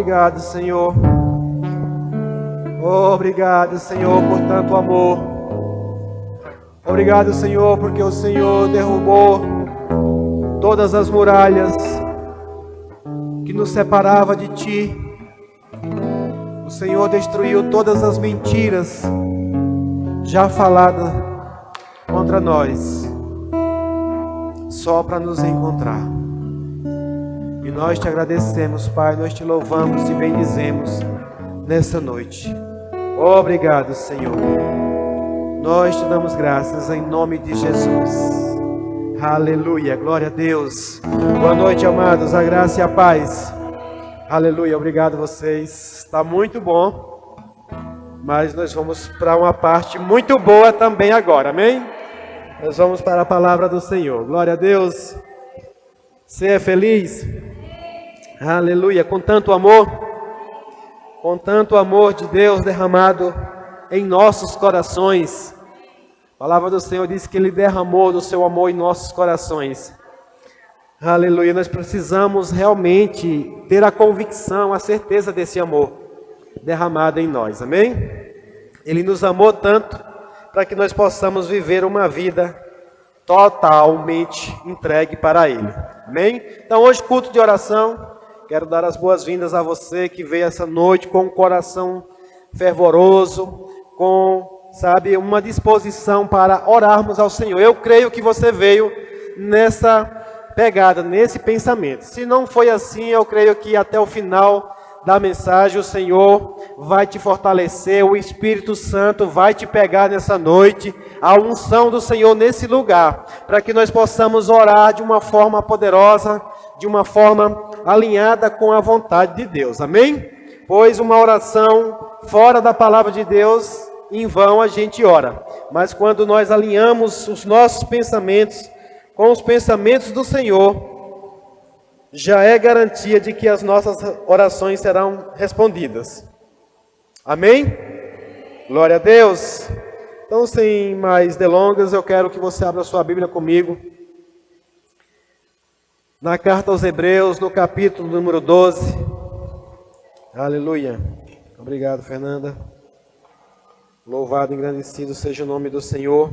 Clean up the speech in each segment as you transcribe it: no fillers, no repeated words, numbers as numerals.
obrigado, Senhor. Obrigado, Senhor, por tanto amor. Obrigado, Senhor, porque o Senhor derrubou todas as muralhas que nos separava de Ti. O Senhor destruiu todas as mentiras já faladas contra nós, só para nos encontrar. E nós te agradecemos, Pai, nós te louvamos e bendizemos nessa noite. Obrigado, Senhor. Nós te damos graças em nome de Jesus. Aleluia, glória a Deus. Boa noite, amados, a graça e a paz. Aleluia, obrigado a vocês. Está muito bom, mas nós vamos para uma parte muito boa também agora, amém? Nós vamos para a palavra do Senhor. Glória a Deus. Você é feliz? Aleluia, com tanto amor de Deus derramado em nossos corações. A palavra do Senhor diz que Ele derramou do seu amor em nossos corações. Aleluia, nós precisamos realmente ter a convicção, a certeza desse amor derramado em nós, amém? Ele nos amou tanto para que nós possamos viver uma vida totalmente entregue para Ele, amém? Então hoje, culto de oração, quero dar as boas-vindas a você que veio essa noite com um coração fervoroso, com, uma disposição para orarmos ao Senhor. Eu creio que você veio nessa pegada, nesse pensamento. Se não foi assim, eu creio que até o final da mensagem o Senhor vai te fortalecer, o Espírito Santo vai te pegar nessa noite, a unção do Senhor nesse lugar, para que nós possamos orar de uma forma poderosa, de uma forma alinhada com a vontade de Deus, amém? Pois uma oração fora da palavra de Deus, em vão a gente ora, mas quando nós alinhamos os nossos pensamentos com os pensamentos do Senhor, já é garantia de que as nossas orações serão respondidas, amém? Glória a Deus. Então, sem mais delongas, eu quero que você abra sua Bíblia comigo na carta aos Hebreus, no capítulo número 12. Aleluia. Obrigado, Fernanda. Louvado e engrandecido seja o nome do Senhor.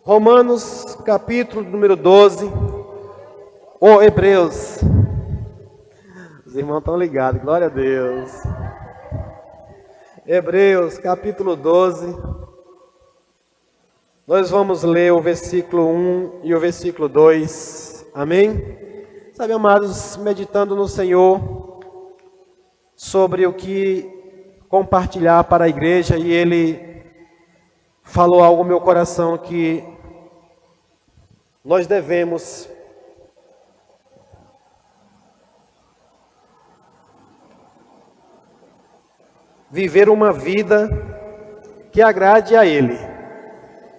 Romanos, capítulo número 12. Hebreus. Os irmãos estão ligados, glória a Deus. Hebreus, capítulo 12. Nós vamos ler o versículo 1 e o versículo 2. Amém? Sabe, amados, meditando no Senhor sobre o que compartilhar para a igreja, e Ele falou algo no meu coração que nós devemos viver uma vida que agrade a Ele.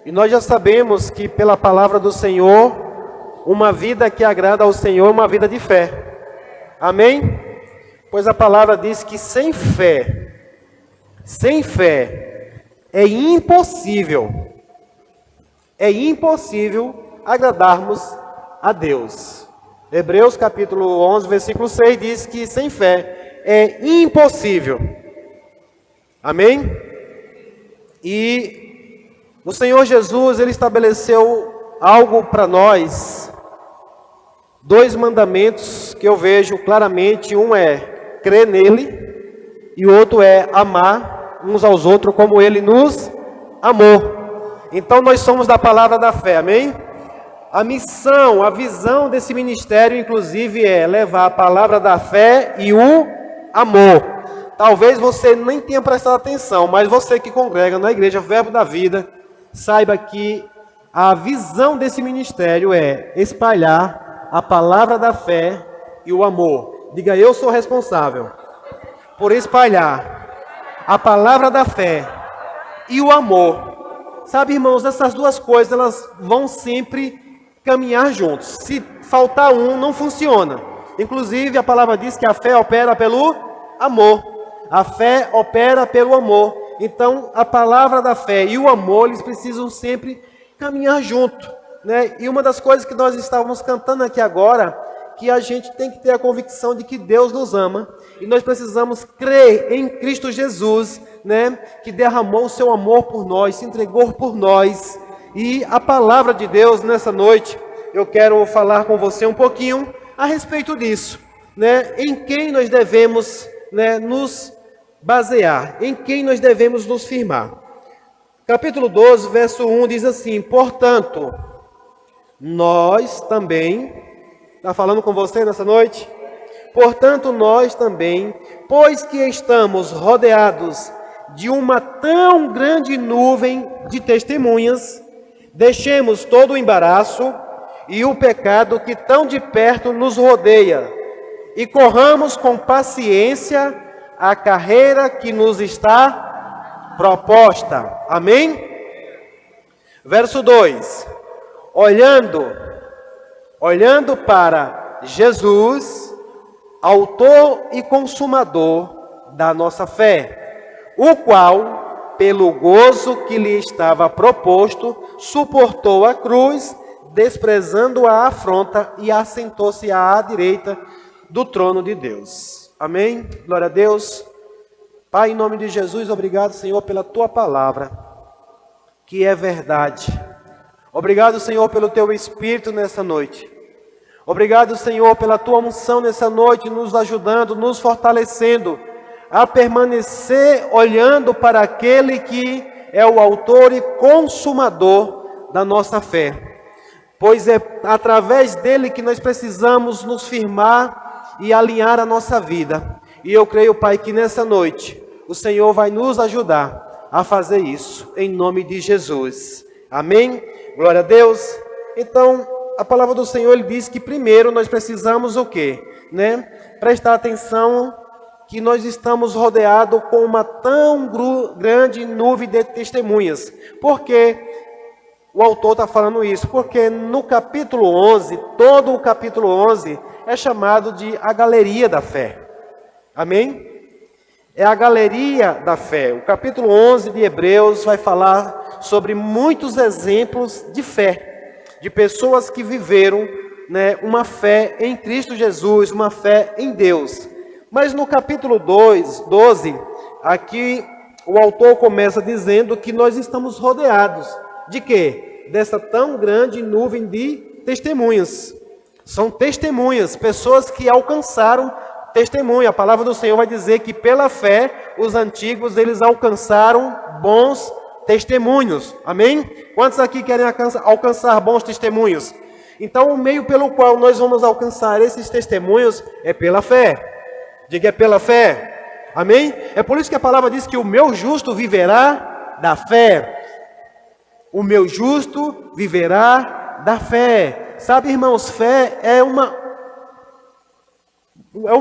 E nós já sabemos que pela palavra do Senhor, uma vida que agrada ao Senhor é uma vida de fé. Amém? Pois a palavra diz que sem fé é impossível agradarmos a Deus. Hebreus capítulo 11, versículo 6 diz que sem fé é impossível. Amém? E o Senhor Jesus, Ele estabeleceu algo para nós, 2 mandamentos que eu vejo claramente. Um é crer nele e o outro é amar uns aos outros como Ele nos amou. Então nós somos da palavra da fé, amém? A missão, a visão desse ministério, inclusive, é levar a palavra da fé e o amor. Talvez você nem tenha prestado atenção, mas você que congrega na igreja Verbo da Vida, saiba que a visão desse ministério é espalhar a palavra da fé e o amor. Diga, eu sou responsável por espalhar a palavra da fé e o amor. Sabe, irmãos, essas duas coisas, elas vão sempre caminhar juntos. Se faltar um, não funciona. Inclusive, a palavra diz que a fé opera pelo amor. A fé opera pelo amor. Então, a palavra da fé e o amor, eles precisam sempre caminhar junto, né? E uma das coisas que nós estávamos cantando aqui agora, que a gente tem que ter a convicção de que Deus nos ama e nós precisamos crer em Cristo Jesus, né, que derramou o seu amor por nós, se entregou por nós. E a palavra de Deus nessa noite, eu quero falar com você um pouquinho a respeito disso, né, em quem nós devemos, né, nos basear, em quem nós devemos nos firmar. Capítulo 12, verso 1 diz assim: portanto, nós também, está falando com você nessa noite? Portanto, nós também, pois que estamos rodeados de uma tão grande nuvem de testemunhas, deixemos todo o embaraço e o pecado que tão de perto nos rodeia, e corramos com paciência a carreira que nos está proposta. Amém? Verso 2. Olhando para Jesus, autor e consumador da nossa fé, o qual, pelo gozo que lhe estava proposto, suportou a cruz, desprezando a afronta, e assentou-se à direita do trono de Deus. Amém? Glória a Deus. Pai, em nome de Jesus, obrigado, Senhor, pela Tua palavra, que é verdade. Obrigado, Senhor, pelo Teu Espírito nessa noite. Obrigado, Senhor, pela Tua unção nessa noite, nos ajudando, nos fortalecendo a permanecer olhando para aquele que é o autor e consumador da nossa fé. Pois é através dele que nós precisamos nos firmar e alinhar a nossa vida. E eu creio, Pai, que nessa noite o Senhor vai nos ajudar a fazer isso, em nome de Jesus. Amém? Glória a Deus. Então, a palavra do Senhor, ele diz que primeiro nós precisamos o quê? Né? Prestar atenção que nós estamos rodeados com uma tão grande nuvem de testemunhas. Por que o autor está falando isso? Porque no capítulo 11, todo o capítulo 11 é chamado de a galeria da fé. Amém? É a galeria da fé. O capítulo 11 de Hebreus vai falar sobre muitos exemplos de fé, de pessoas que viveram, né, uma fé em Cristo Jesus, uma fé em Deus. Mas no capítulo 12, aqui o autor começa dizendo que nós estamos rodeados de quê? Dessa tão grande nuvem de testemunhas. São testemunhas, pessoas que alcançaram testemunho. A palavra do Senhor vai dizer que pela fé os antigos eles alcançaram bons testemunhos. Amém? Quantos aqui querem alcançar bons testemunhos? Então o meio pelo qual nós vamos alcançar esses testemunhos é pela fé. Diga, é pela fé. Amém? É por isso que a palavra diz que o meu justo viverá da fé. O meu justo viverá da fé. Sabe, irmãos, fé é um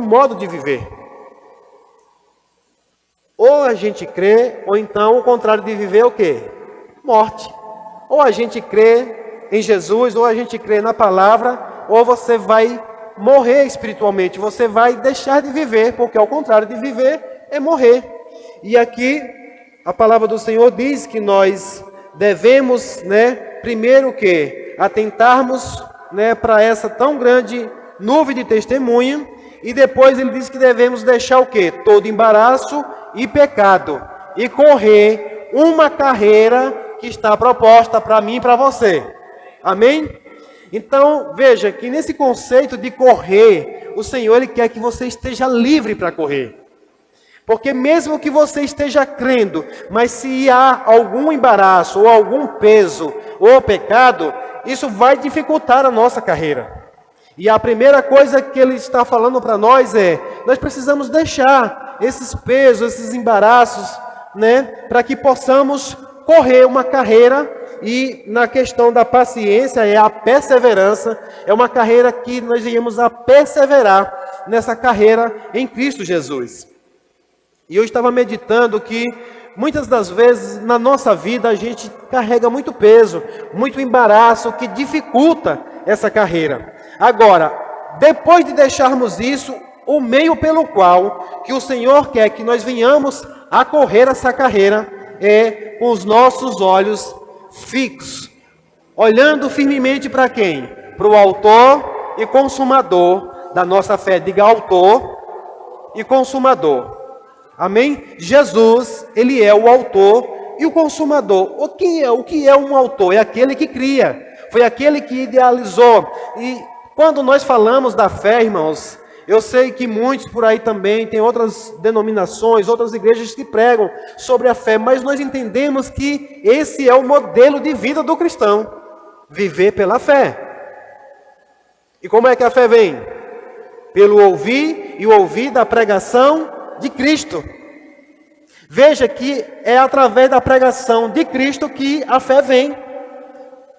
modo de viver. Ou a gente crê, ou então o contrário de viver é o quê? Morte. Ou a gente crê em Jesus, ou a gente crê na palavra, ou você vai morrer espiritualmente, você vai deixar de viver, porque ao contrário de viver é morrer. E aqui a palavra do Senhor diz que nós devemos, né, primeiro o quê? Atentarmos, né, para essa tão grande nuvem de testemunha. E depois ele diz que devemos deixar o quê? Todo embaraço e pecado. E correr uma carreira que está proposta para mim e para você. Amém? Então, veja que nesse conceito de correr, o Senhor ele quer que você esteja livre para correr. Porque mesmo que você esteja crendo, mas se há algum embaraço, ou algum peso, ou pecado, isso vai dificultar a nossa carreira. E a primeira coisa que ele está falando para nós é, nós precisamos deixar esses pesos, esses embaraços, né, para que possamos correr uma carreira. E na questão da paciência, é a perseverança, é uma carreira que nós iremos a perseverar nessa carreira em Cristo Jesus. E eu estava meditando que muitas das vezes na nossa vida a gente carrega muito peso, muito embaraço que dificulta essa carreira. Agora, depois de deixarmos isso, o meio pelo qual que o Senhor quer que nós venhamos a correr essa carreira é com os nossos olhos fixos, olhando firmemente para quem? Para o autor e consumador da nossa fé. Diga autor e consumador. Amém? Jesus, ele é o autor e o consumador. O que é um autor? É aquele que cria. Foi aquele que idealizou. E quando nós falamos da fé, irmãos, eu sei que muitos por aí também têm outras denominações, outras igrejas que pregam sobre a fé, mas nós entendemos que esse é o modelo de vida do cristão, viver pela fé. E como é que a fé vem? Pelo ouvir e ouvir da pregação de Cristo. Veja que é através da pregação de Cristo que a fé vem.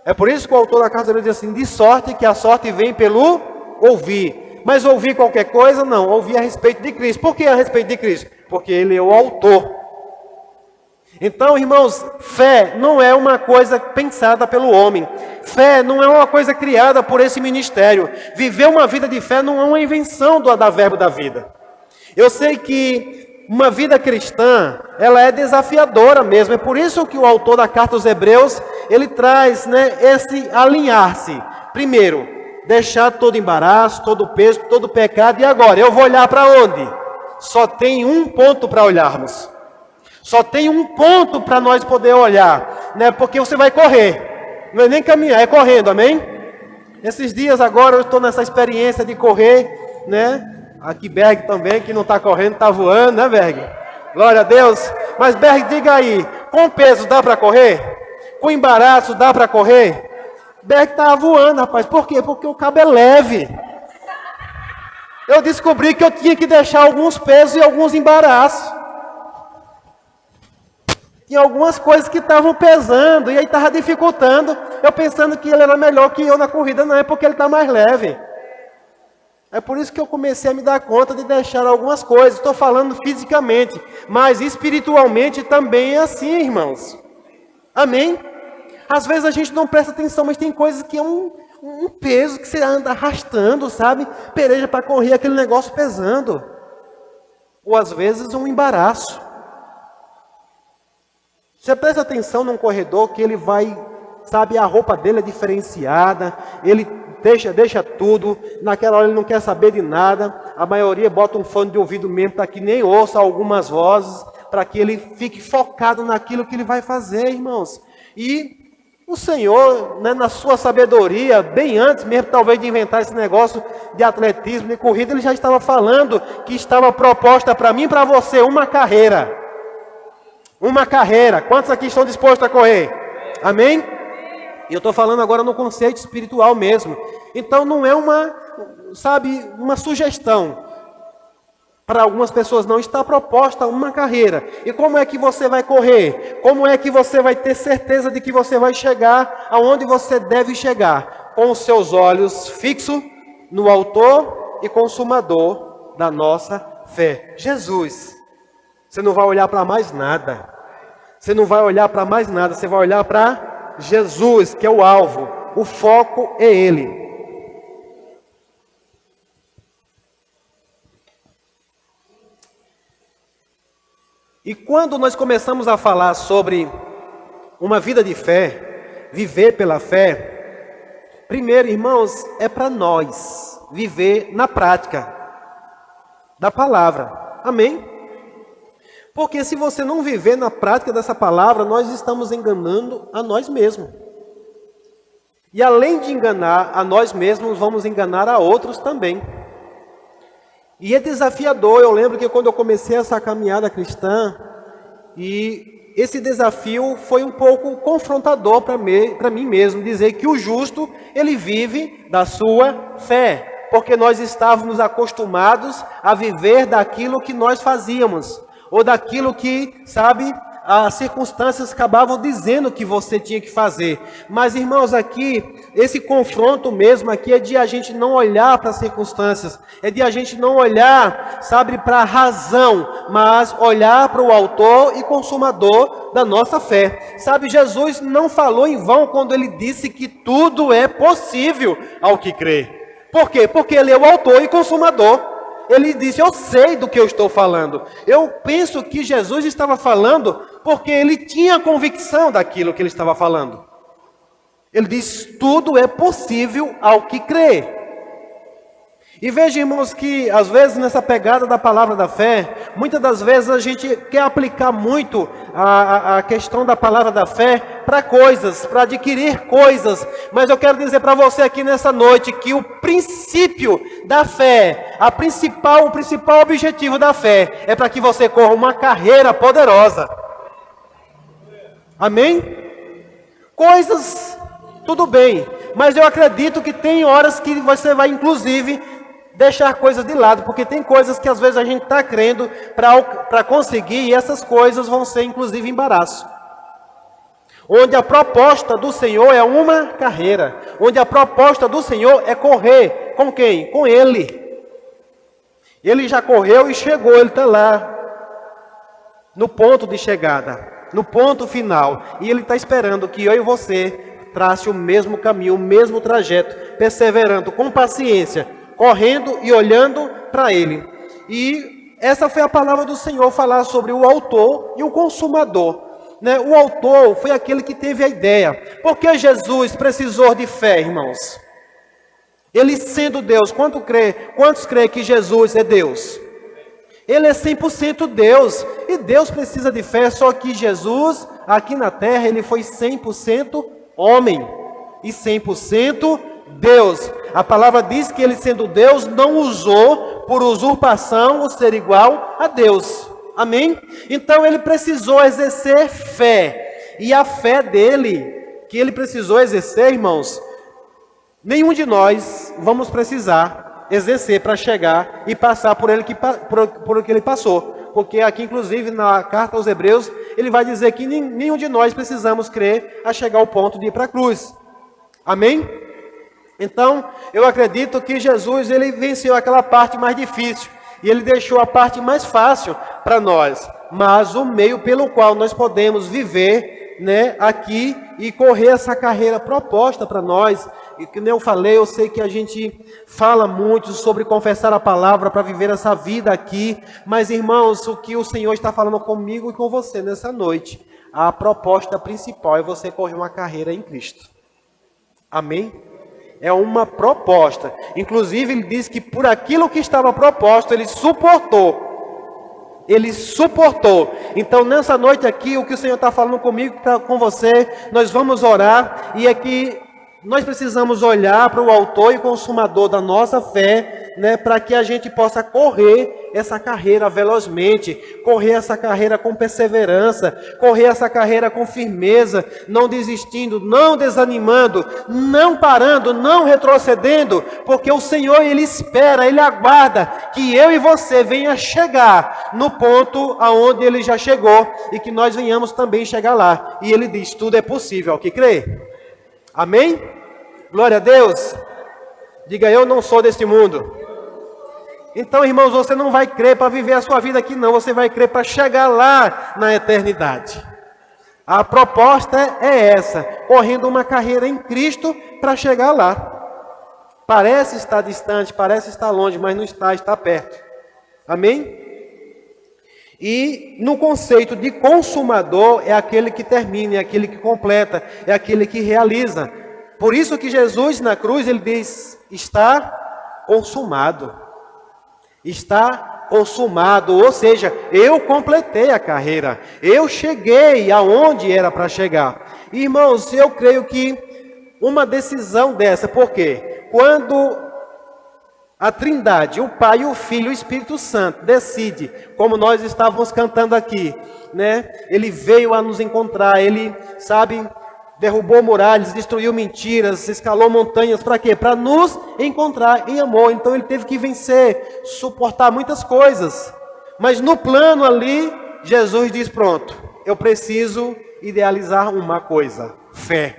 É por isso que o autor da carta diz assim, de sorte que a sorte vem pelo ouvir. Mas ouvir qualquer coisa? Não, ouvir a respeito de Cristo. Por que a respeito de Cristo? Porque Ele é o autor. Então, irmãos, fé não é uma coisa pensada pelo homem. Fé não é uma coisa criada por esse ministério. Viver uma vida de fé não é uma invenção da Verbo da Vida. Eu sei que uma vida cristã, ela é desafiadora mesmo. É por isso que o autor da carta aos Hebreus, ele traz, esse alinhar-se. Primeiro, deixar todo embaraço, todo peso, todo pecado. E agora, eu vou olhar para onde? Só tem um ponto para olharmos. Só tem um ponto para nós poder olhar, porque você vai correr. Não é nem caminhar, é correndo, amém? Esses dias agora eu estou nessa experiência de correr, Aqui Berg também, que não está correndo, está voando, né Berg? Glória a Deus. Mas Berg, diga aí, com peso dá para correr? Com embaraço dá para correr? Berg está voando, rapaz. Por quê? Porque o cabo é leve. Eu descobri que eu tinha que deixar alguns pesos e alguns embaraços. Tinha algumas coisas que estavam pesando e aí estava dificultando. Eu pensando que ele era melhor que eu na corrida. Não, é porque ele está mais leve. É por isso que eu comecei a me dar conta de deixar algumas coisas. Estou falando fisicamente, mas espiritualmente também é assim, irmãos. Amém? Às vezes a gente não presta atenção, mas tem coisas que é um peso que você anda arrastando, sabe? Pereja para correr, aquele negócio pesando. Ou às vezes um embaraço. Você presta atenção num corredor que ele vai, sabe, a roupa dele é diferenciada, ele deixa tudo, naquela hora ele não quer saber de nada, a maioria bota um fone de ouvido mesmo para que nem ouça algumas vozes, para que ele fique focado naquilo que ele vai fazer, irmãos. E o Senhor, na sua sabedoria, bem antes mesmo talvez de inventar esse negócio de atletismo, de corrida, ele já estava falando que estava proposta para mim e para você uma carreira. Uma carreira. Quantos aqui estão dispostos a correr? Amém? E eu estou falando agora no conceito espiritual mesmo. Então não é uma sugestão. Para algumas pessoas não está proposta uma carreira. E como é que você vai correr? Como é que você vai ter certeza de que você vai chegar aonde você deve chegar? Com os seus olhos fixos no autor e consumador da nossa fé. Jesus. Você não vai olhar para mais nada. Você não vai olhar para mais nada. Você vai olhar para Jesus, que é o alvo. O foco é Ele. E quando nós começamos a falar sobre uma vida de fé, viver pela fé, primeiro, irmãos, é para nós viver na prática da palavra. Amém? Porque se você não viver na prática dessa palavra, nós estamos enganando a nós mesmos. E além de enganar a nós mesmos, vamos enganar a outros também. E é desafiador. Eu lembro que quando eu comecei essa caminhada cristã, e esse desafio foi um pouco confrontador para mim mesmo, dizer que o justo, ele vive da sua fé, porque nós estávamos acostumados a viver daquilo que nós fazíamos, ou daquilo que, sabe, as circunstâncias acabavam dizendo que você tinha que fazer. Mas, irmãos, aqui, esse confronto mesmo aqui é de a gente não olhar para as circunstâncias, é de a gente não olhar, sabe, para a razão, mas olhar para o autor e consumador da nossa fé. Sabe, Jesus não falou em vão quando ele disse que tudo é possível ao que crê. Por quê? Porque ele é o autor e consumador. Ele disse, eu sei do que eu estou falando. Eu penso que Jesus estava falando porque ele tinha convicção daquilo que ele estava falando. Ele diz, tudo é possível ao que crê. E veja, irmãos, que às vezes nessa pegada da palavra da fé, muitas das vezes a gente quer aplicar muito a questão da palavra da fé para coisas, para adquirir coisas. Mas eu quero dizer para você aqui nessa noite que o princípio da fé, o principal objetivo da fé é para que você corra uma carreira poderosa. Amém? Coisas, tudo bem, mas eu acredito que tem horas que você vai inclusive deixar coisas de lado, porque tem coisas que às vezes a gente está crendo para conseguir, e essas coisas vão ser inclusive embaraço. Onde a proposta do Senhor é uma carreira, onde a proposta do Senhor é correr, com quem? Com Ele. Ele já correu e chegou, Ele está lá, no ponto de chegada, no ponto final, e Ele está esperando que eu e você trace o mesmo caminho, o mesmo trajeto, perseverando com paciência, correndo e olhando para Ele. E essa foi a palavra do Senhor, falar sobre o autor e o consumador. Né? O autor foi aquele que teve a ideia. Por que Jesus precisou de fé, irmãos? Ele sendo Deus, quantos creem que Jesus é Deus? Ele é 100% Deus, e Deus precisa de fé, só que Jesus, aqui na terra, ele foi 100% homem e 100% Deus. A palavra diz que ele, sendo Deus, não usou por usurpação o ser igual a Deus. Amém? Então ele precisou exercer fé. E a fé dele, que ele precisou exercer, irmãos, nenhum de nós vamos precisar exercer para chegar e passar por o que ele passou. Porque aqui, inclusive, na carta aos Hebreus, ele vai dizer que nenhum de nós precisamos crer a chegar ao ponto de ir para a cruz. Amém? Então, eu acredito que Jesus, ele venceu aquela parte mais difícil. E ele deixou a parte mais fácil para nós. Mas o meio pelo qual nós podemos viver, né, aqui e correr essa carreira proposta para nós. E como eu falei, eu sei que a gente fala muito sobre confessar a palavra para viver essa vida aqui. Mas, irmãos, o que o Senhor está falando comigo e com você nessa noite, a proposta principal é você correr uma carreira em Cristo. Amém? É uma proposta. Inclusive, ele diz que por aquilo que estava proposto, ele suportou. Ele suportou. Então, nessa noite aqui, o que o Senhor está falando comigo, com você, nós vamos orar. E é que nós precisamos olhar para o autor e consumador da nossa fé, né, para que a gente possa correr essa carreira velozmente, correr essa carreira com perseverança, correr essa carreira com firmeza, não desistindo, não desanimando, não parando, não retrocedendo, porque o Senhor, Ele espera, Ele aguarda que eu e você venha chegar no ponto aonde Ele já chegou e que nós venhamos também chegar lá. E Ele diz, tudo é possível ao que crê. Amém? Glória a Deus. Diga, eu não sou deste mundo. Então, irmãos, você não vai crer para viver a sua vida aqui, não. Você vai crer para chegar lá na eternidade. A proposta é essa, correndo uma carreira em Cristo para chegar lá. Parece estar distante, parece estar longe, mas não está, está perto. Amém? E no conceito de consumador, é aquele que termina, é aquele que completa, é aquele que realiza. Por isso que Jesus na cruz, ele diz, está consumado. Está consumado, ou seja, eu completei a carreira, eu cheguei aonde era para chegar. Irmãos, eu creio que uma decisão dessa, por quê? Quando a Trindade, o Pai, o Filho e o Espírito Santo decide, como nós estávamos cantando aqui, né? Ele veio a nos encontrar, ele, sabe, derrubou muralhas, destruiu mentiras, escalou montanhas, para quê? Para nos encontrar em amor. Então ele teve que vencer, suportar muitas coisas. Mas no plano ali, Jesus diz, pronto, eu preciso idealizar uma coisa, fé.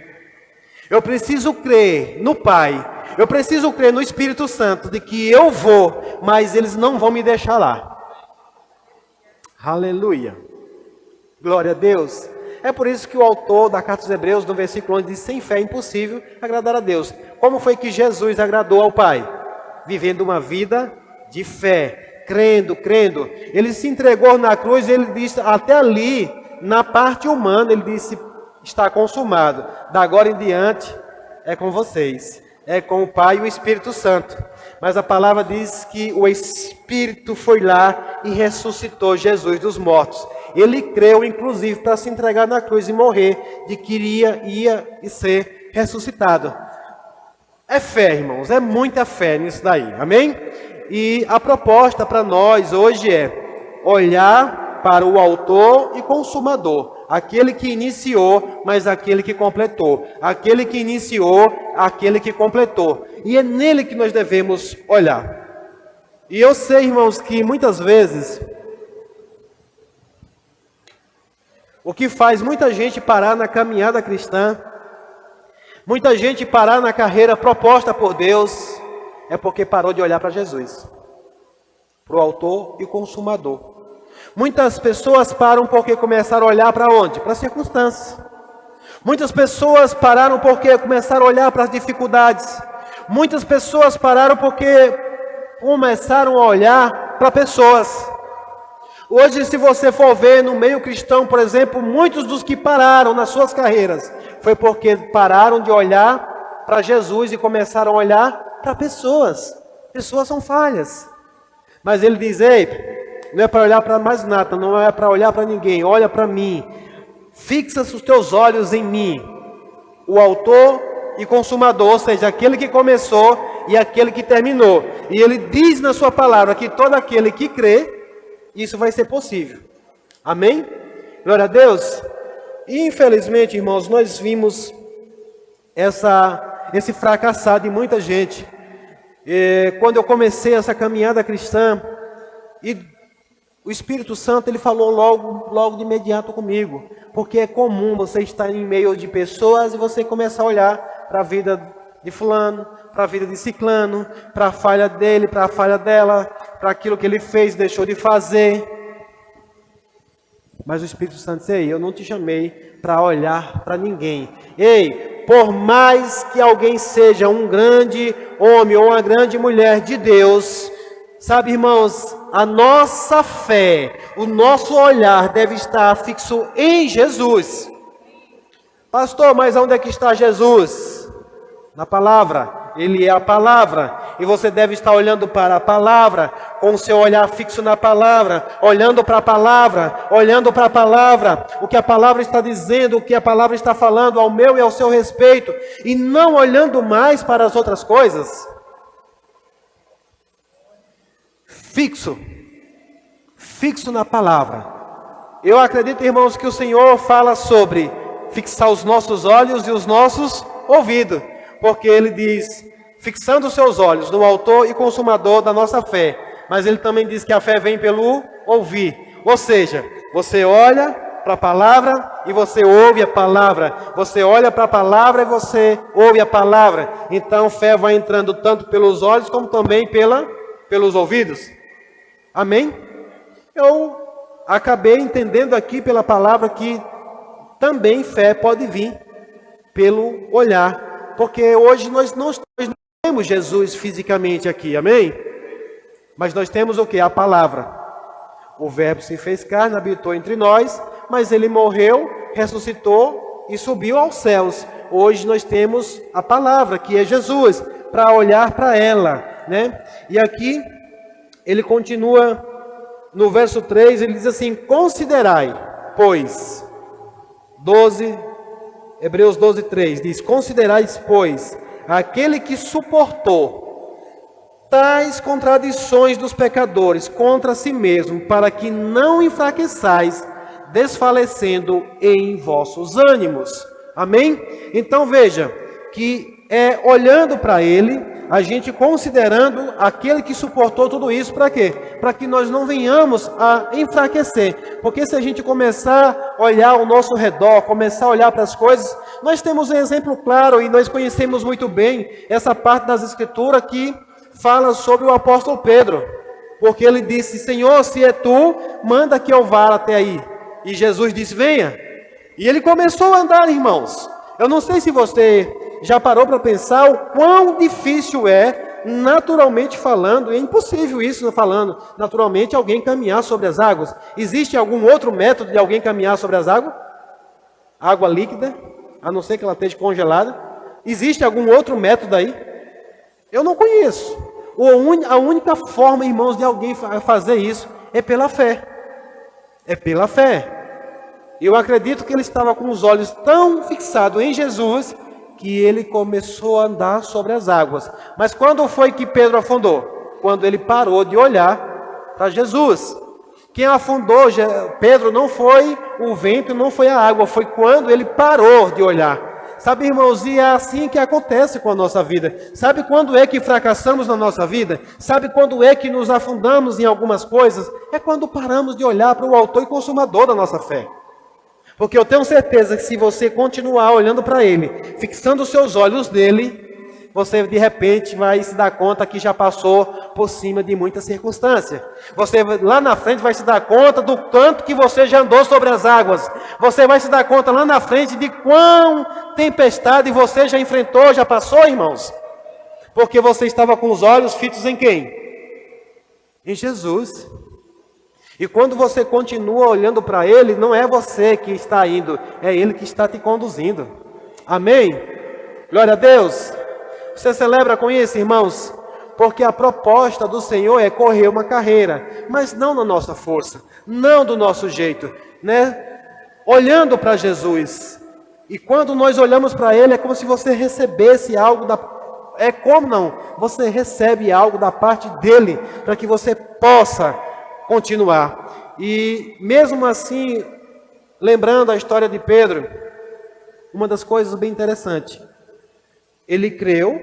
Eu preciso crer no Pai, eu preciso crer no Espírito Santo, de que eu vou, mas eles não vão me deixar lá. Aleluia. Glória a Deus. É por isso que o autor da carta aos Hebreus, no versículo 11, diz, sem fé é impossível agradar a Deus. Como foi que Jesus agradou ao Pai? Vivendo uma vida de fé, crendo. Ele se entregou na cruz, ele disse, até ali, na parte humana, ele disse, está consumado. Da agora em diante, é com vocês. é com o Pai e o Espírito Santo. Mas a palavra diz que o Espírito foi lá e ressuscitou Jesus dos mortos. Ele creu, inclusive, para se entregar na cruz e morrer, de que ia ser ressuscitado. É fé, irmãos, é muita fé nisso daí, amém? E a proposta para nós hoje é olhar para o autor e consumador, aquele que iniciou, mas aquele que completou, aquele que iniciou, aquele que completou, e é nele que nós devemos olhar. E eu sei, irmãos, que muitas vezes o que faz muita gente parar na caminhada cristã, muita gente parar na carreira proposta por Deus, é porque parou de olhar para Jesus, para o autor e consumador. Muitas pessoas param porque começaram a olhar para onde? Para as circunstâncias. Muitas pessoas pararam porque começaram a olhar para as dificuldades. Muitas pessoas pararam porque começaram a olhar para pessoas. Hoje, se você for ver no meio cristão, por exemplo, muitos dos que pararam nas suas carreiras, foi porque pararam de olhar para Jesus e começaram a olhar para pessoas. Pessoas são falhas. Mas ele diz, ei, não é para olhar para mais nada, não é para olhar para ninguém, olha para mim. Fixa os teus olhos em mim, o autor e consumador, ou seja, aquele que começou e aquele que terminou. E ele diz na sua palavra que todo aquele que crê, isso vai ser possível. Amém? Glória a Deus. E infelizmente, irmãos, nós vimos esse fracassar de muita gente. Quando eu comecei essa caminhada cristã, e o Espírito Santo, ele falou logo de imediato comigo, porque é comum você estar em meio de pessoas e você começar a olhar para a vida de fulano, para a vida de ciclano, para a falha dele, para a falha dela, para aquilo que ele fez, deixou de fazer. Mas o Espírito Santo disse, ei, eu não te chamei para olhar para ninguém. Ei, por mais que alguém seja um grande homem ou uma grande mulher de Deus, sabe, irmãos, a nossa fé, o nosso olhar deve estar fixo em Jesus. Pastor, mas onde é que está Jesus? Na palavra. Ele é a palavra. E você deve estar olhando para a palavra, com o seu olhar fixo na palavra, olhando para a palavra, olhando para a palavra, o que a palavra está dizendo, o que a palavra está falando ao meu e ao seu respeito, e não olhando mais para as outras coisas. Fixo na palavra. Eu acredito, irmãos, que o Senhor fala sobre fixar os nossos olhos e os nossos ouvidos, porque Ele diz, fixando os seus olhos no autor e consumador da nossa fé, mas Ele também diz que a fé vem pelo ouvir, ou seja, você olha para a palavra e você ouve a palavra, você olha para a palavra e você ouve a palavra, então fé vai entrando tanto pelos olhos como também pelos ouvidos. Amém? Eu acabei entendendo aqui pela palavra que também fé pode vir pelo olhar, porque hoje nós não temos Jesus fisicamente aqui, amém? Mas nós temos o que? A palavra. O verbo se fez carne, habitou entre nós, mas ele morreu, ressuscitou e subiu aos céus. Hoje nós temos a palavra, que é Jesus, para olhar para ela, né? E aqui ele continua no verso 3, ele diz assim, considerai, pois, Hebreus 12:3 diz, considerais, pois, aquele que suportou tais contradições dos pecadores contra si mesmo, para que não enfraqueçais, desfalecendo em vossos ânimos. Amém? Então veja, que olhando para ele, a gente considerando aquele que suportou tudo isso, para quê? Para que nós não venhamos a enfraquecer. Porque se a gente começar a olhar ao nosso redor, começar a olhar para as coisas, nós temos um exemplo claro e nós conhecemos muito bem essa parte das Escrituras que fala sobre o apóstolo Pedro. Porque ele disse, Senhor, se é tu, manda que eu vá até aí. E Jesus disse, venha. E ele começou a andar, irmãos. Eu não sei se você já parou para pensar o quão difícil é, naturalmente falando, é impossível isso falando, naturalmente, alguém caminhar sobre as águas. Existe algum outro método de alguém caminhar sobre as águas? Água líquida, a não ser que ela esteja congelada. Existe algum outro método aí? Eu não conheço. A única forma, irmãos, de alguém fazer isso é pela fé. É pela fé. Eu acredito que ele estava com os olhos tão fixados em Jesus que ele começou a andar sobre as águas. Mas quando foi que Pedro afundou? Quando ele parou de olhar para Jesus. Quem afundou Pedro não foi o vento, não foi a água, foi quando ele parou de olhar. Sabe, irmãos, e é assim que acontece com a nossa vida. Sabe quando é que fracassamos na nossa vida? Sabe quando é que nos afundamos em algumas coisas? É quando paramos de olhar para o autor e consumador da nossa fé. Porque eu tenho certeza que se você continuar olhando para Ele, fixando os seus olhos nele, você de repente vai se dar conta que já passou por cima de muita circunstância. Você lá na frente vai se dar conta do tanto que você já andou sobre as águas. Você vai se dar conta lá na frente de quão tempestade você já enfrentou, já passou, irmãos. Porque você estava com os olhos fitos em quem? Em Jesus. E quando você continua olhando para Ele, não é você que está indo, é Ele que está te conduzindo. Amém? Glória a Deus. Você celebra com isso, irmãos? Porque a proposta do Senhor é correr uma carreira, mas não na nossa força, não do nosso jeito, né? Olhando para Jesus. E quando nós olhamos para Ele, é como se você recebesse algo É como não? Você recebe algo da parte dEle, para que você possa continuar. E mesmo assim, lembrando a história de Pedro, uma das coisas bem interessantes, ele creu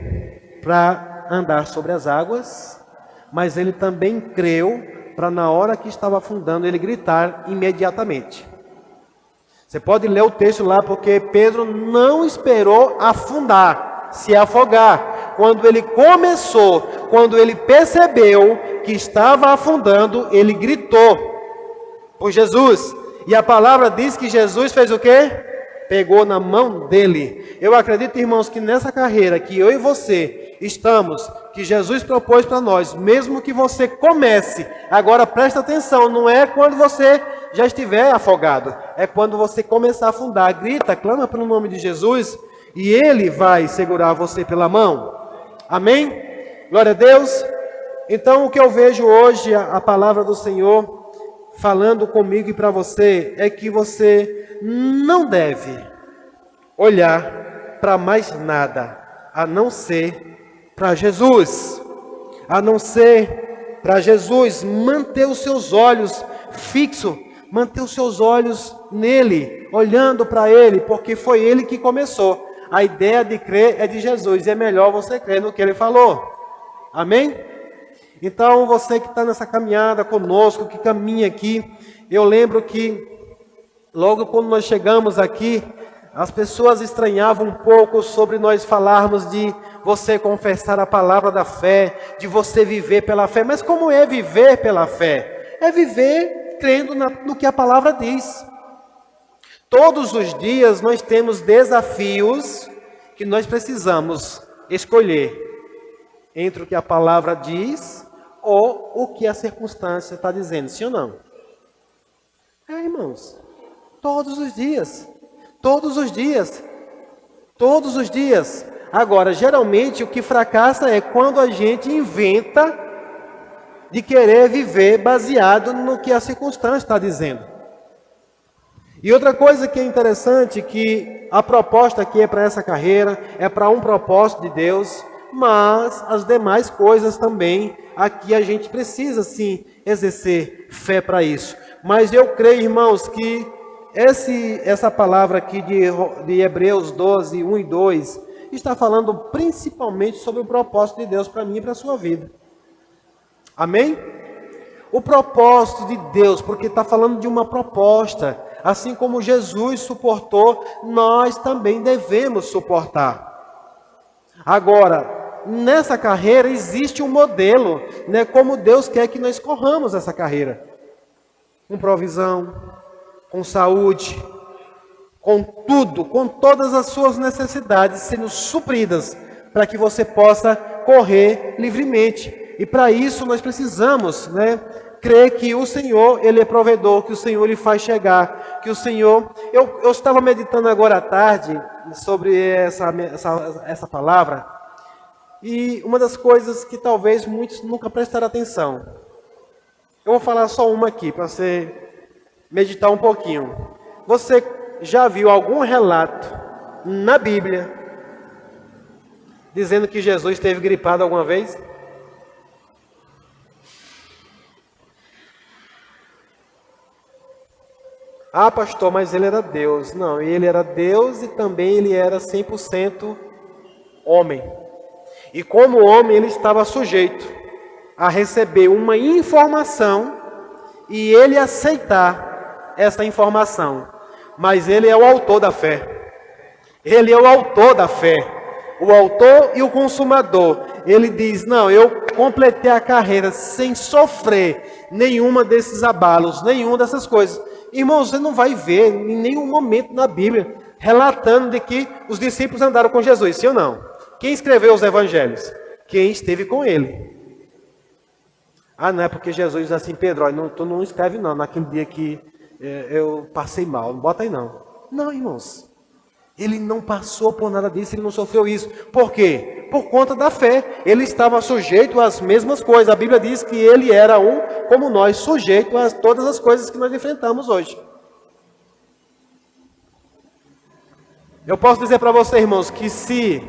para andar sobre as águas, mas ele também creu para na hora que estava afundando, ele gritar imediatamente. Você pode ler o texto lá, porque Pedro não esperou afundar, se afogar. Quando ele começou, quando ele percebeu que estava afundando, ele gritou por Jesus. E a palavra diz que Jesus fez o quê? Pegou na mão dele. Eu acredito, irmãos, que nessa carreira que eu e você estamos, que Jesus propôs para nós, mesmo que você comece, agora presta atenção, não é quando você já estiver afogado, é quando você começar a afundar, grita, clama pelo nome de Jesus, e Ele vai segurar você pela mão. Amém? Glória a Deus. Então, o que eu vejo hoje, a palavra do Senhor falando comigo e para você, é que você não deve olhar para mais nada, a não ser para Jesus. A não ser para Jesus. Manter os seus olhos fixos, manter os seus olhos nele, olhando para Ele, porque foi Ele que começou. A ideia de crer é de Jesus, e é melhor você crer no que Ele falou. Amém? Então, você que está nessa caminhada conosco, que caminha aqui, eu lembro que logo quando nós chegamos aqui, as pessoas estranhavam um pouco sobre nós falarmos de você confessar a palavra da fé, de você viver pela fé. Mas como é viver pela fé? É viver crendo no que a palavra diz. Todos os dias nós temos desafios que nós precisamos escolher entre o que a palavra diz ou o que a circunstância está dizendo, sim ou não? Irmãos, todos os dias, todos os dias, todos os dias. Agora, geralmente o que fracassa é quando a gente inventa de querer viver baseado no que a circunstância está dizendo. E outra coisa que é interessante, que a proposta aqui é para essa carreira, é para um propósito de Deus, mas as demais coisas também, aqui a gente precisa sim exercer fé para isso. Mas eu creio, irmãos, que essa palavra aqui de Hebreus 12, 1 e 2, está falando principalmente sobre o propósito de Deus para mim e para a sua vida. Amém? O propósito de Deus, porque está falando de uma proposta. Assim como Jesus suportou, nós também devemos suportar. Agora, nessa carreira existe um modelo, né, como Deus quer que nós corramos essa carreira. Com provisão, com saúde, com tudo, com todas as suas necessidades sendo supridas, para que você possa correr livremente. E para isso nós precisamos, né, crer que o Senhor, Ele é provedor, que o Senhor Ele faz chegar, que o Senhor... Eu estava meditando agora à tarde sobre essa palavra, E uma das coisas que talvez muitos nunca prestaram atenção. Eu vou falar só uma aqui, para você meditar um pouquinho. Você já viu algum relato na Bíblia dizendo que Jesus esteve gripado alguma vez? Ah, pastor, mas ele era Deus. Não, ele era Deus e também ele era 100% homem. E como homem, ele estava sujeito a receber uma informação e ele aceitar essa informação. Mas ele é o autor da fé. Ele é o autor da fé. O autor e o consumador. Ele diz, não, eu completei a carreira sem sofrer nenhuma desses abalos, nenhuma dessas coisas. Irmãos, você não vai ver em nenhum momento na Bíblia relatando de que os discípulos andaram com Jesus, sim ou não? Quem escreveu os evangelhos? Quem esteve com ele. Ah, não é porque Jesus diz assim, Pedro, olha, tu não escreve não, naquele dia que eu passei mal, não bota aí não. Não, irmãos. Ele não passou por nada disso, ele não sofreu isso. Por quê? Por conta da fé. Ele estava sujeito às mesmas coisas. A Bíblia diz que ele era como nós, sujeito a todas as coisas que nós enfrentamos hoje. Eu posso dizer para você, irmãos, que se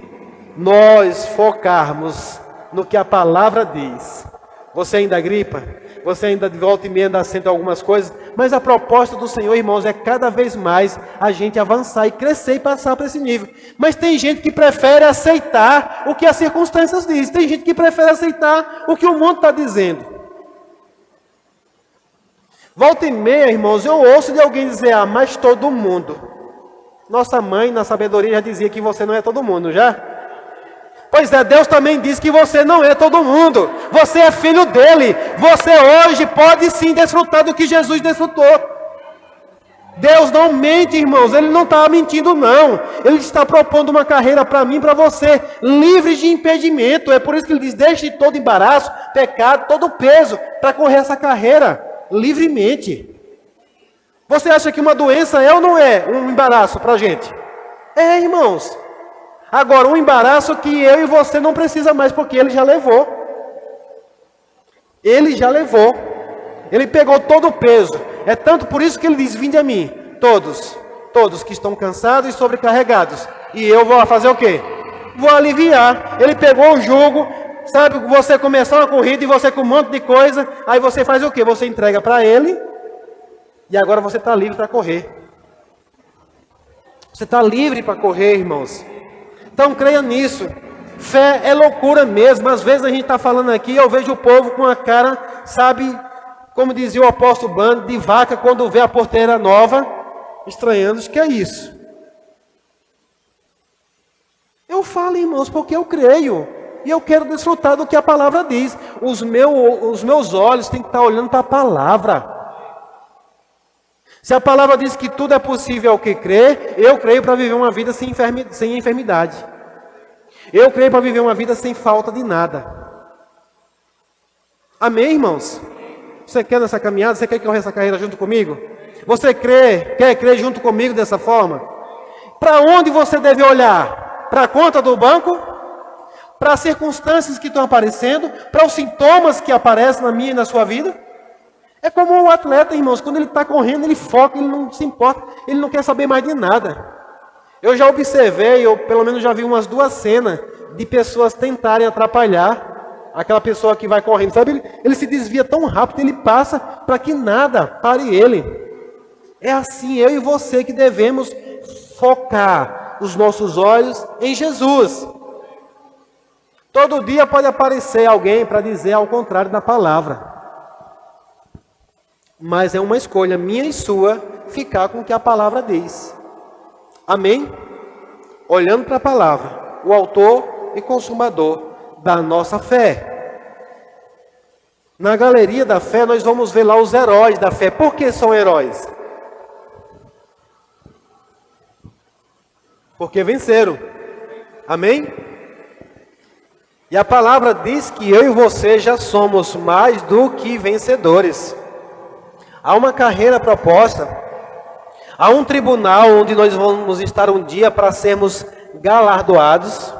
nós focarmos no que a palavra diz, você ainda gripa, você ainda de volta e meia ainda sente algumas coisas, mas a proposta do Senhor, irmãos, é cada vez mais a gente avançar e crescer e passar para esse nível. Mas tem gente que prefere aceitar o que as circunstâncias dizem, tem gente que prefere aceitar o que o mundo está dizendo. Volta e meia, irmãos, eu ouço de alguém dizer, ah, mas todo mundo. Nossa mãe, na sabedoria, já dizia que você não é todo mundo, já? Pois é, Deus também diz que você não é todo mundo. Você é filho dele. Você hoje pode sim desfrutar do que Jesus desfrutou. Deus não mente, irmãos. Ele não está mentindo, não. Ele está propondo uma carreira para mim e para você, livre de impedimento. É por isso que ele diz, deixe todo embaraço, pecado, todo peso, para correr essa carreira livremente. Você acha que uma doença é ou não é um embaraço para a gente? É, irmãos. Agora, um embaraço que eu e você não precisa mais, porque ele já levou. Ele já levou. Ele pegou todo o peso. É tanto por isso que ele diz, vinde a mim, todos que estão cansados e sobrecarregados. E eu vou fazer o quê? Vou aliviar. Ele pegou o jugo, sabe, você começou uma corrida e você com um monte de coisa, aí você faz o quê? Você entrega para ele, e agora você está livre para correr. Você está livre para correr, irmãos. Então creia nisso. Fé é loucura mesmo. Às vezes a gente está falando aqui, eu vejo o povo com a cara, sabe, como dizia o apóstolo Bando, de vaca quando vê a porteira nova, estranhando o que é isso. Eu falo, irmãos, porque eu creio. E eu quero desfrutar do que a palavra diz. Os meus olhos têm que estar olhando para a palavra. Se a palavra diz que tudo é possível ao que crê, eu creio para viver uma vida sem enfermidade. Eu creio para viver uma vida sem falta de nada. Amém, irmãos? Você quer nessa caminhada? Você quer correr essa carreira junto comigo? Você quer crer junto comigo dessa forma? Para onde você deve olhar? Para a conta do banco? Para as circunstâncias que estão aparecendo? Para os sintomas que aparecem na minha e na sua vida? É como o atleta, irmãos, quando ele está correndo, ele foca, ele não se importa, ele não quer saber mais de nada. Eu já observei, eu pelo menos já vi umas 2 cenas de pessoas tentarem atrapalhar aquela pessoa que vai correndo, sabe? Ele se desvia tão rápido, ele passa para que nada pare ele. É assim, eu e você que devemos focar os nossos olhos em Jesus. Todo dia pode aparecer alguém para dizer ao contrário da palavra. Mas é uma escolha minha e sua ficar com o que a palavra diz. Amém? Olhando para a palavra, o autor e consumador da nossa fé. Na galeria da fé nós vamos ver lá os heróis da fé. Por que são heróis? Porque venceram. Amém? E a palavra diz que eu e você já somos mais do que vencedores. Há uma carreira proposta, há um tribunal onde nós vamos estar um dia para sermos galardoados.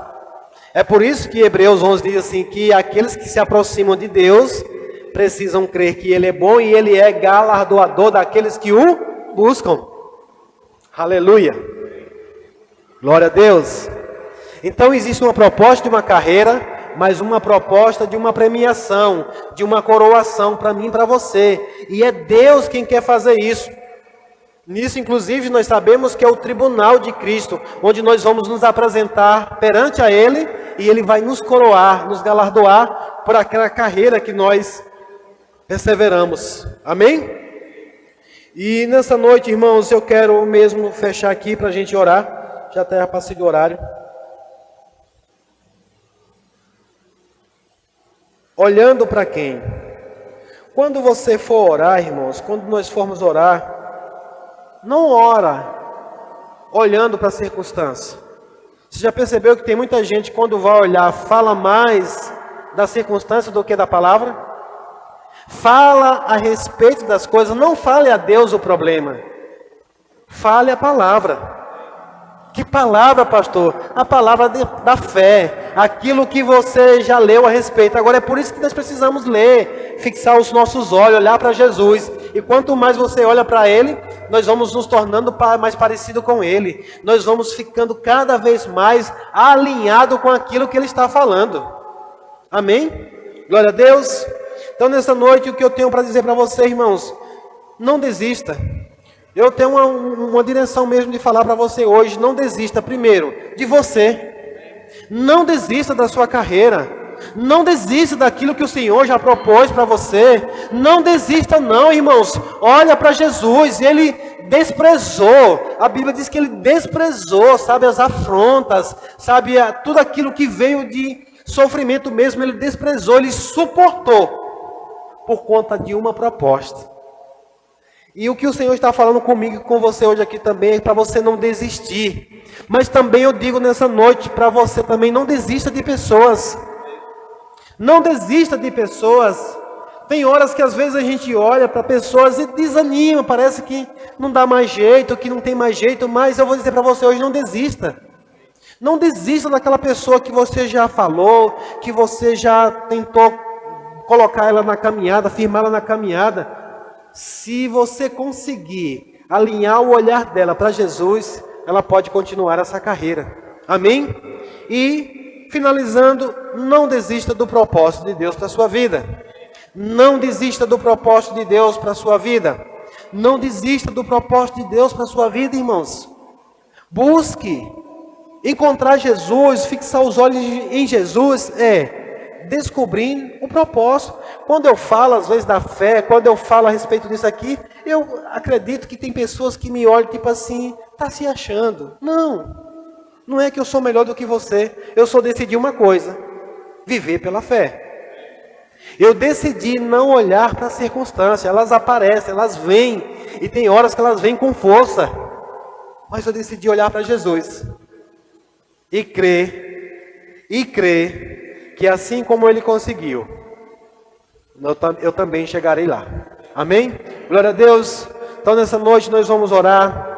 É por isso que Hebreus 11 diz assim, que aqueles que se aproximam de Deus precisam crer que Ele é bom e Ele é galardoador daqueles que o buscam. Aleluia. Glória a Deus. Então existe uma proposta de uma carreira, mas uma proposta de uma premiação, de uma coroação para mim e para você. E é Deus quem quer fazer isso. Nisso, inclusive, nós sabemos que é o tribunal de Cristo, onde nós vamos nos apresentar perante a Ele, e Ele vai nos coroar, nos galardoar por aquela carreira que nós perseveramos. Amém? E nessa noite, irmãos, eu quero mesmo fechar aqui para a gente orar. Já até passei do horário. Olhando para quem? Quando você for orar, irmãos, quando nós formos orar, não ora olhando para a circunstância. Você já percebeu que tem muita gente, quando vai olhar, fala mais da circunstância do que da palavra? Fala a respeito das coisas, não fale a Deus o problema. Fale a palavra. Que palavra, pastor? A palavra da fé, aquilo que você já leu a respeito. Agora é por isso que nós precisamos ler, fixar os nossos olhos, olhar para Jesus. E quanto mais você olha para Ele, nós vamos nos tornando mais parecido com Ele. Nós vamos ficando cada vez mais alinhado com aquilo que Ele está falando. Amém? Glória a Deus. Então nessa noite o que eu tenho para dizer para você, irmãos, não desista. Eu tenho uma direção mesmo de falar para você hoje. Não desista, primeiro, de você. Não desista da sua carreira. Não desista daquilo que o Senhor já propôs para você. Não desista não, irmãos. Olha para Jesus. Ele desprezou. A Bíblia diz que Ele desprezou, sabe, as afrontas. Sabe, tudo aquilo que veio de sofrimento mesmo. Ele desprezou, Ele suportou. Por conta de uma proposta. E o que o Senhor está falando comigo e com você hoje aqui também é para você não desistir. Mas também eu digo nessa noite para você também, não desista de pessoas. Não desista de pessoas. Tem horas que às vezes a gente olha para pessoas e desanima, parece que não dá mais jeito, que não tem mais jeito, mas eu vou dizer para você hoje, não desista. Não desista daquela pessoa que você já falou, que você já tentou colocar ela na caminhada, firmar ela na caminhada. Se você conseguir alinhar o olhar dela para Jesus, ela pode continuar essa carreira. Amém? E, finalizando, não desista do propósito de Deus para a sua vida. Não desista do propósito de Deus para a sua vida. Não desista do propósito de Deus para a sua vida, irmãos. Busque encontrar Jesus, fixar os olhos em Jesus, descobrir o propósito. Quando eu falo às vezes da fé, quando eu falo a respeito disso aqui, eu acredito que tem pessoas que me olham tipo assim, está se achando. Não é que eu sou melhor do que você. Eu só decidi uma coisa, viver pela fé. Eu decidi não olhar para as circunstâncias, elas aparecem, elas vêm, e tem horas que elas vêm com força. Mas eu decidi olhar para Jesus e crer que assim como Ele conseguiu, eu também chegarei lá. Amém? Glória a Deus. Então nessa noite nós vamos orar.